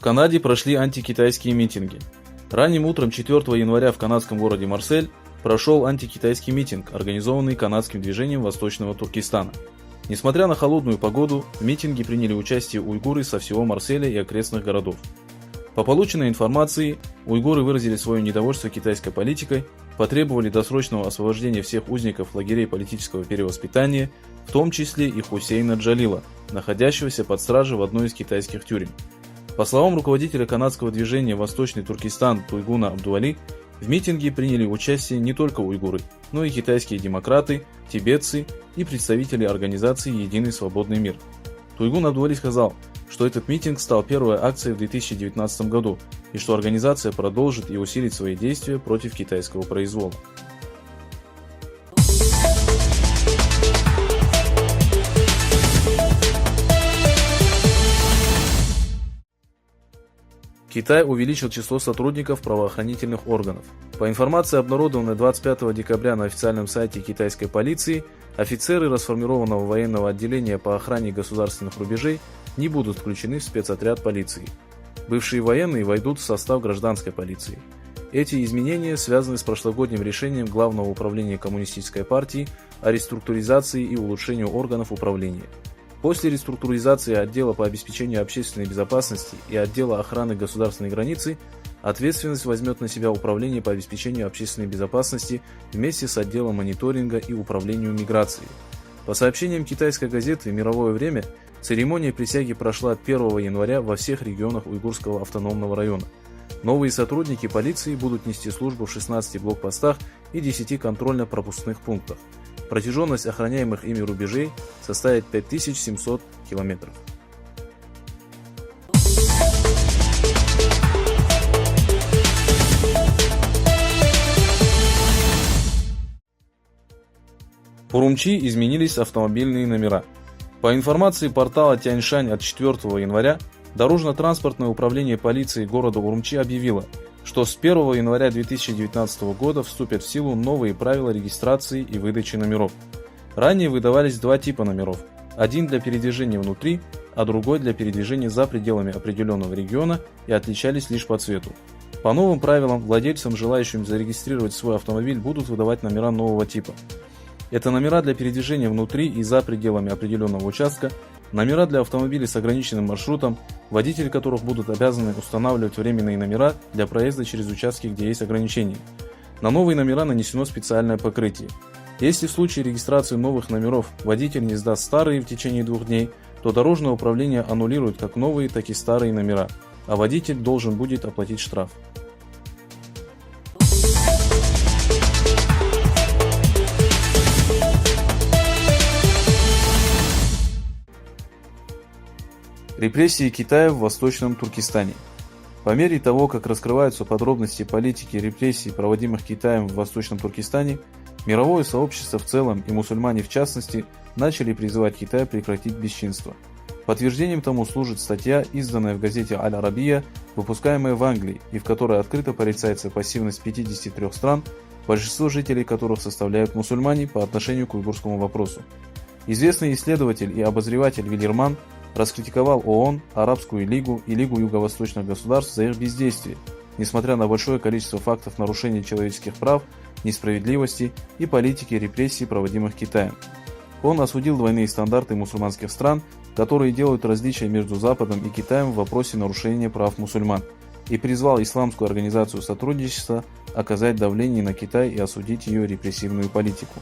Канаде прошли антикитайские митинги. Ранним утром 4 января в канадском городе Марсель прошел антикитайский митинг, организованный канадским движением Восточного Туркестана. Несмотря на холодную погоду, в митинге приняли участие уйгуры со всего Марселя и окрестных городов. По полученной информации, уйгуры выразили свое недовольство китайской политикой, потребовали досрочного освобождения всех узников лагерей политического перевоспитания, в том числе и Хусейна Джалила, находящегося под стражей в одной из китайских тюрем. По словам руководителя канадского движения «Восточный Туркестан» Туйгуна Абдуали, в митинге приняли участие не только уйгуры, но и китайские демократы, тибетцы и представители организации «Единый свободный мир». Туйгун Абдуали сказал, что этот митинг стал первой акцией в 2019 году и что организация продолжит и усилит свои действия против китайского произвола. Китай увеличил число сотрудников правоохранительных органов. По информации, обнародованной 25 декабря на официальном сайте китайской полиции, офицеры расформированного военного отделения по охране государственных рубежей не будут включены в спецотряд полиции. Бывшие военные войдут в состав гражданской полиции. Эти изменения связаны с прошлогодним решением Главного управления Коммунистической партии о реструктуризации и улучшении органов управления. После реструктуризации отдела по обеспечению общественной безопасности и отдела охраны государственной границы ответственность возьмет на себя Управление по обеспечению общественной безопасности вместе с отделом мониторинга и управлению миграцией. По сообщениям китайской газеты «Мировое время», церемония присяги прошла 1 января во всех регионах Уйгурского автономного района. Новые сотрудники полиции будут нести службу в 16 блокпостах и 10 контрольно-пропускных пунктах. Протяженность охраняемых ими рубежей составит 5700 километров. В Урумчи изменились автомобильные номера. По информации портала Тяньшань от 4 января, Дорожно-транспортное управление полиции города Урумчи объявило, что с 1 января 2019 года вступят в силу новые правила регистрации и выдачи номеров. Ранее выдавались два типа номеров. Один для передвижения внутри, а другой для передвижения за пределами определенного региона и отличались лишь по цвету. По новым правилам, владельцам, желающим зарегистрировать свой автомобиль, будут выдавать номера нового типа. Это номера для передвижения внутри и за пределами определенного участка, номера для автомобилей с ограниченным маршрутом, водители которых будут обязаны устанавливать временные номера для проезда через участки, где есть ограничения. На новые номера нанесено специальное покрытие. Если в случае регистрации новых номеров водитель не сдаст старые в течение 2 дней, то дорожное управление аннулирует как новые, так и старые номера, а водитель должен будет оплатить штраф. Репрессии Китая в Восточном Туркестане. По мере того, как раскрываются подробности политики репрессий, проводимых Китаем в Восточном Туркестане, мировое сообщество в целом и мусульмане в частности начали призывать Китай прекратить бесчинство. Подтверждением тому служит статья, изданная в газете «Аль-Арабия», выпускаемая в Англии, и в которой открыто порицается пассивность 53 стран, большинство жителей которых составляют мусульмане по отношению к уйгурскому вопросу. Известный исследователь и обозреватель Вильерман раскритиковал ООН, Арабскую лигу и Лигу юго-восточных государств за их бездействие, несмотря на большое количество фактов нарушений человеческих прав, несправедливости и политики репрессий, проводимых Китаем. Он осудил двойные стандарты мусульманских стран, которые делают различия между Западом и Китаем в вопросе нарушения прав мусульман, и призвал Исламскую организацию сотрудничества оказать давление на Китай и осудить ее репрессивную политику.